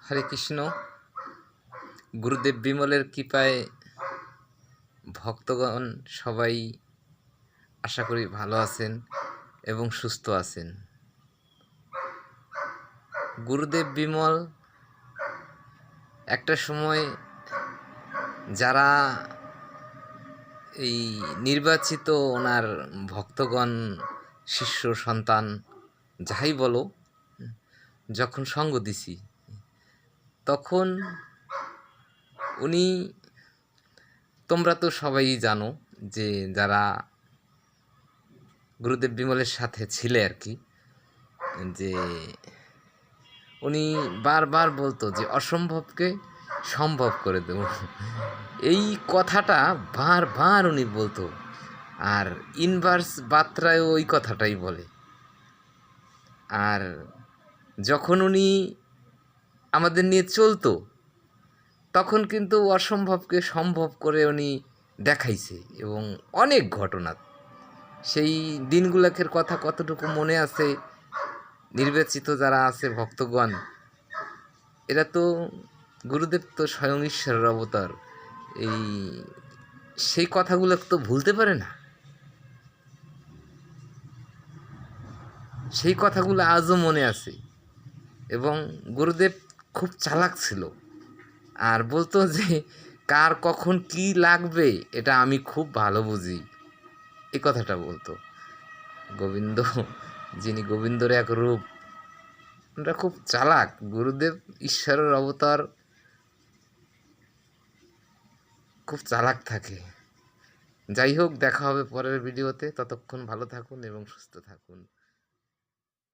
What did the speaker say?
হরে কৃষ্ণ। গুরুদেব বিমলের কৃপায় ভক্তগণ সবাই আশা করি ভালো আছেন এবং সুস্থ আছেন। গুরুদেব বিমল একটা সময় যারা এই নির্বাচিত ওনার ভক্তগণ, শিষ্য সন্তান যাই বলো, যখন সঙ্গ দিছি তখন উনি, তোমরা তো সবাই জানো যে যারা গুরুদেব বিমলের সাথে ছিলে আর কি, যে উনি বারবার বলতো যে অসম্ভবকে সম্ভব করে দেব। এই কথাটা বারবার উনি বলতো, আর ইনভার্স বার্তায়ও ওই কথাটাই বলে। আর যখন উনি আমাদের নিয়ে চলতো তখন কিন্তু অসম্ভবকে সম্ভব করে উনি দেখাইছে, এবং অনেক ঘটনা, সেই দিনগুলোকের কথা কতটুকু মনে আছে নির্বাচিত যারা আছে ভক্তগণ, এরা তো গুরুদেব তো স্বয়ং ঈশ্বরের অবতার, এই সেই কথাগুলো তো ভুলতে পারে না। সেই কথাগুলো আজও মনে আছে। এবং গুরুদেব খুব চালাক ছিল, আর বলতো যে কার কখন কি লাগবে এটা আমি খুব ভালো বুঝি, এই কথাটা বলতো। গোবিন্দ, যিনি গোবিন্দর এক রূপ, এটা খুব চালাক। গুরুদেব ঈশ্বরের অবতার, খুব চালাক থাকে। যাই হোক, দেখা হবে পরের ভিডিওতে। ততক্ষণ ভালো থাকুন এবং সুস্থ থাকুন।